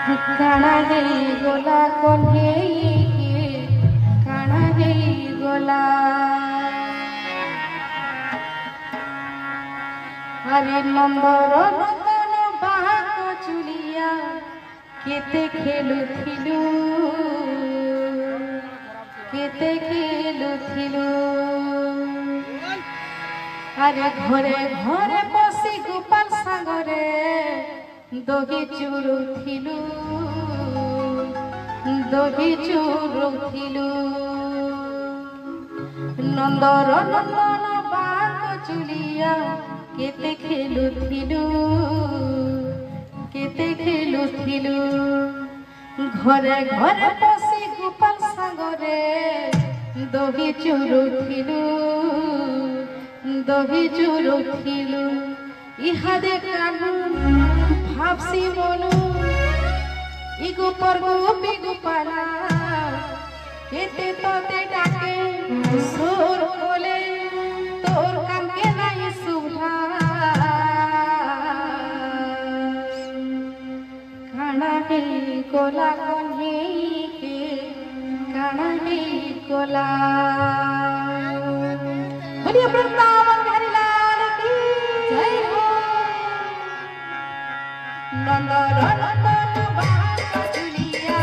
काना गई गोला कन्हैया काना गई गोला अरे नंदर नंदन बाक चुलिया केते खेलुथिलु केते खेलुथिलु अरे घरे घरे बसी गोपाल सागरे दही चुरुथिलु दही चुरुथिलु नंदर नंदन बाक चुलिया केते खेलुथिलु केते खेलुथिलु घरे घरे बसी गोपाल सागरे दही चुरुथिलु दही चुरुथिलु इहादे कानू भाबसी मनु इगो पर गोपी गोपाला केते तोते डाके सुर बोले तोर काम के नहीं सुभा काना हे कोला कन्हे के काना हे कोला बोलिए वृंदावन बिहारी लाल की जय हो नंदन नंदन बाक चुलिया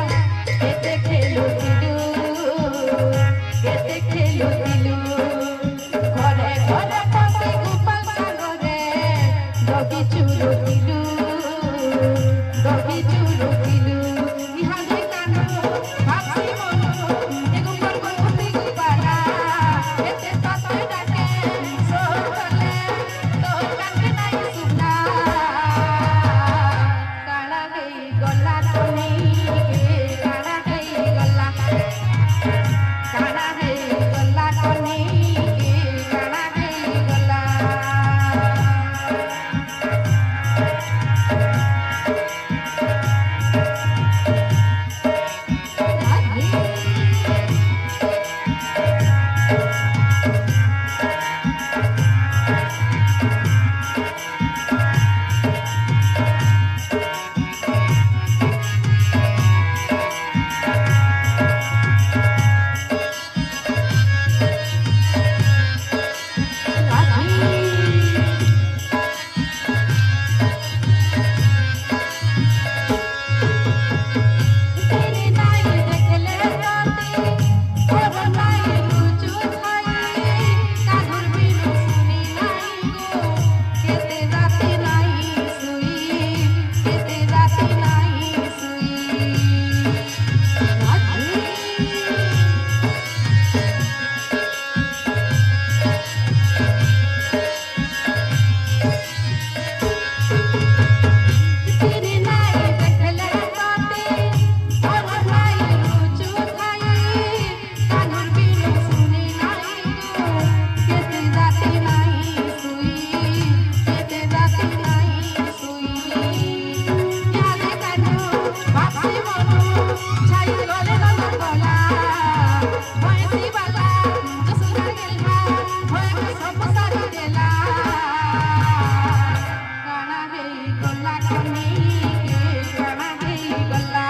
केते खेलुथिलु केते खेलुथिलु घरे घरे बसी गोपाल सागरे दही चुरुथिलु दही चुरुथिलु इहादे कानो भाबसी मनु एगो पर गोपी गोपाला केते तोते डाके सोर बोले तोर काम के नहीं सुना काना गई गोला कन्हैया काना गई गोला काना गई गोला कन्हैया काना गई गोला तेरी नाई देखले राती और नाई रुचु थाई कागुर बिनु सुनी नाई गो केते राती नाई सुई केते राती नाई सुई तेरी नाई देखले राती और नाई रुचु थाई कागुर बिनु सुनी नाई गो केते राती नाई सुई केते राती नाई सुई यादे कानो भाबसी मनु छाई गले गला गला भैंसी वाला जसुरा गेला होए सब सारी देला काना गई गोला कन्हैया काना गई गोला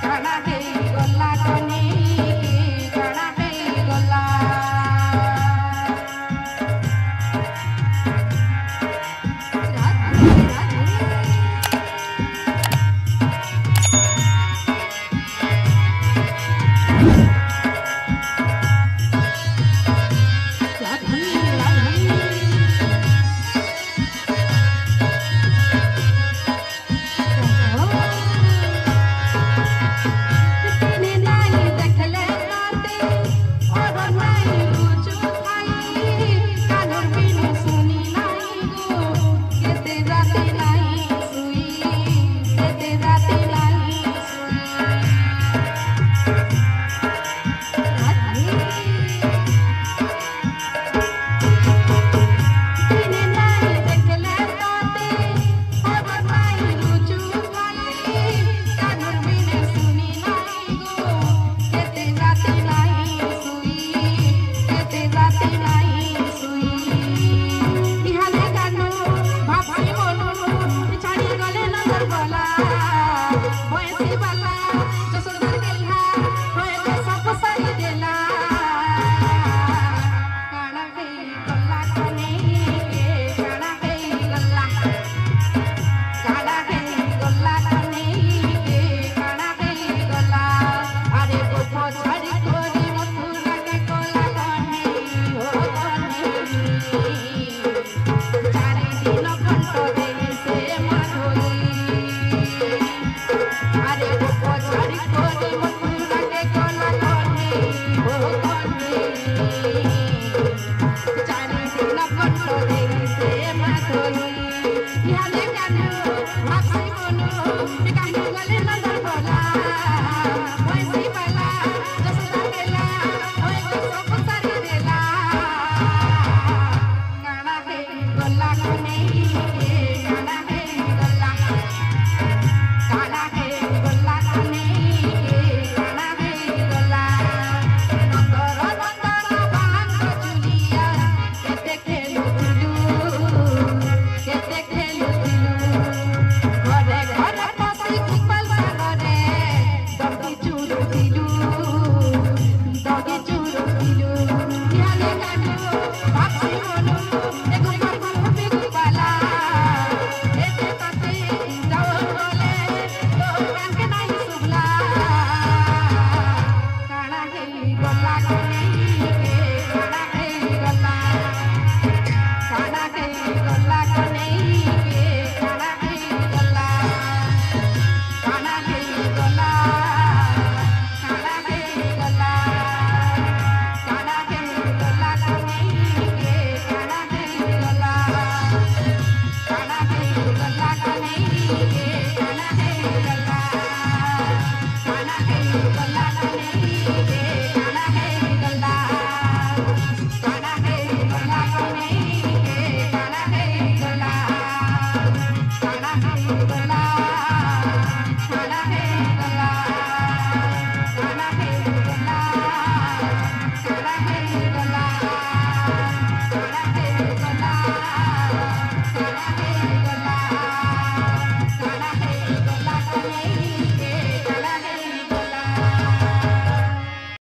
काना गई गोला कन्हैया काना गई गोला राधे राधे When